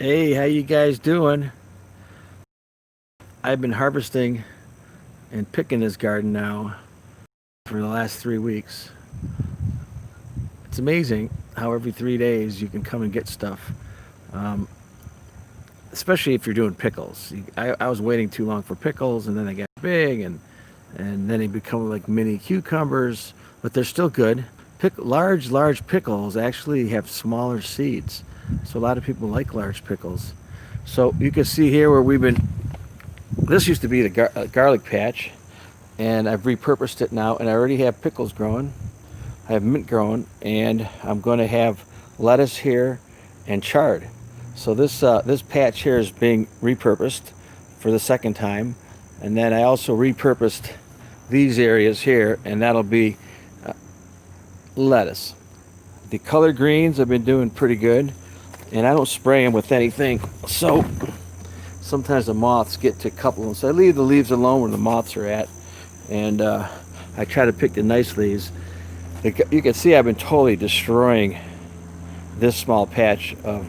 Hey, how you guys doing? I've been harvesting and picking this garden now for the last 3 weeks. It's amazing how every 3 days you can come and get stuff, um, especially if you're doing pickles. I was waiting too long for pickles, and then they got big, and then they become like mini cucumbers, but they're still good. Large pickles actually have smaller seeds, so a lot of people like large pickles. So you can see here where we've been. This used to be the garlic patch, and I've repurposed it now, and I already have pickles growing. I have mint growing, and I'm going to have lettuce here and chard. So this patch here is being repurposed for the second time, and then I also repurposed these areas here, and that'll be uh, lettuce. The collard greens I've been doing pretty good, and I don't spray them with anything, so sometimes the moths get to a couple of them. So I leave the leaves alone where the moths are at, and I try to pick the nice leaves. You can see I've been totally destroying this small patch of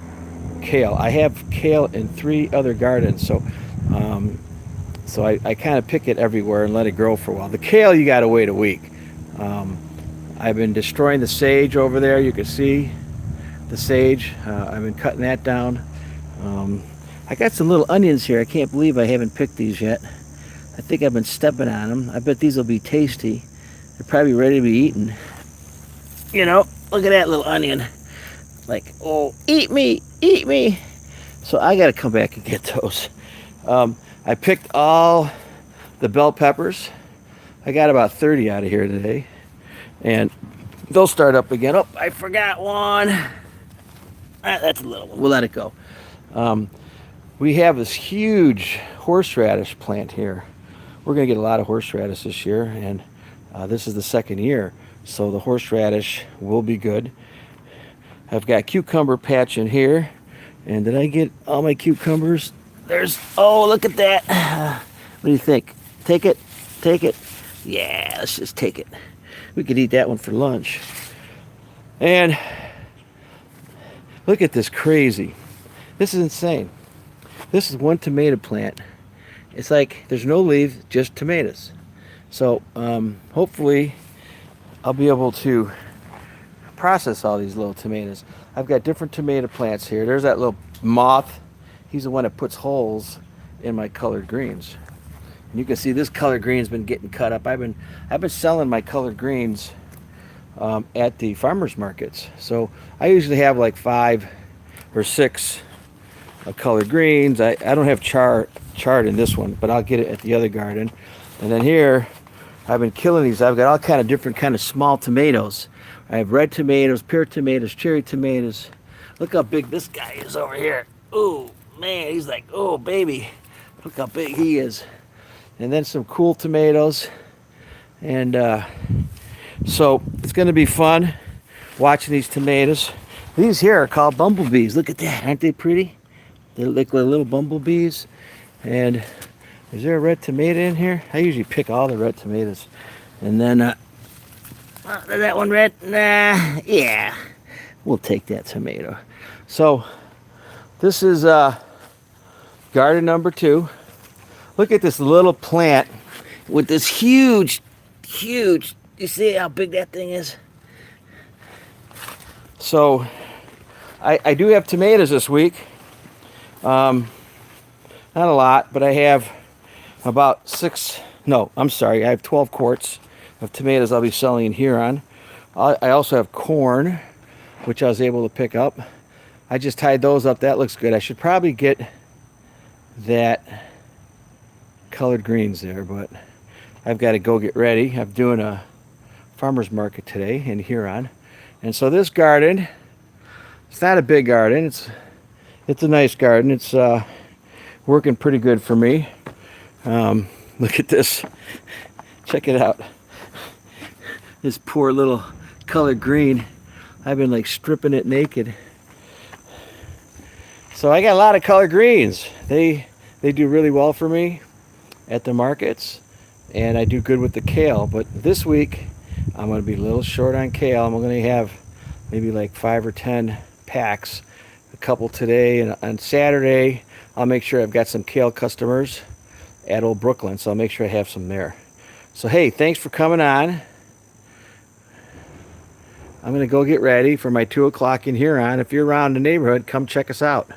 kale. I have kale in 3 other gardens, so I kind of pick it everywhere and let it grow for a while. The kale, you got to wait a week. Um, I've been destroying the sage over there. You can see the sage. I've been cutting that down. I got some little onions here. I can't believe I haven't picked these yet. I think I've been stepping on them. I bet these will be tasty. They're probably ready to be eaten. You know, look at that little onion. Like, oh, eat me, eat me. So I got to come back and get those. I picked all the bell peppers. I got about 30 out of here today. And they'll start up again. Oh, I forgot one. That's a little one. We'll let it go. We have this huge horseradish plant here. We're going to get a lot of horseradish this year, and this is the second year, so the horseradish will be good. I've got cucumber patch in here, and did I get all my cucumbers? Oh, look at that. What do you think? Take it? Take it? Yeah, let's just take it. We could eat that one for lunch. And look at this crazy. This is insane. This is one tomato plant. It's like there's no leaves, just tomatoes. So hopefully I'll be able to process all these little tomatoes. I've got different tomato plants here. There's that little moth. He's the one that puts holes in my collard greens. And you can see this collard green's been getting cut up. I've been selling my collard greens at the farmers markets. So I usually have like 5 or 6 collard greens. I don't have chard in this one, but I'll get it at the other garden. And then here, I've been killing these. I've got all kind of different kind of small tomatoes. I have red tomatoes, pear tomatoes, cherry tomatoes. Look how big this guy is over here. Oh man, he's like, oh baby. Look how big he is. And then some cool tomatoes. And so it's going to be fun watching these tomatoes. These here are called bumblebees. Look at that. Aren't they pretty? They look like little bumblebees. And is there a red tomato in here? I usually pick all the red tomatoes. And then, is that one red? Nah, yeah. We'll take that tomato. So, this is garden number 2. Look at this little plant with this huge, you see how big that thing is? So, I do have tomatoes this week. Not a lot, but I have about 6, no, I'm sorry, I have 12 quarts of tomatoes I'll be selling in Huron. I also have corn, which I was able to pick up. I just tied those up. That looks good. I should probably get that colored greens there, but I've got to go get ready. I'm doing a farmer's market today in Huron. And so this garden, it's not a big garden. It's a nice garden. It's working pretty good for me. Look at this. Check it out. This poor little colored green. I've been like stripping it naked. So I got a lot of colored greens. They do really well for me at the markets, and I do good with the kale. But this week I'm going to be a little short on kale. I'm going to have maybe like 5 or 10 packs a couple today, and on Saturday I'll make sure I've got some kale customers at Old Brooklyn, so I'll make sure I have some there. So hey, thanks for coming on. I'm going to go get ready for my 2 o'clock in Huron. If you're around the neighborhood, come check us out.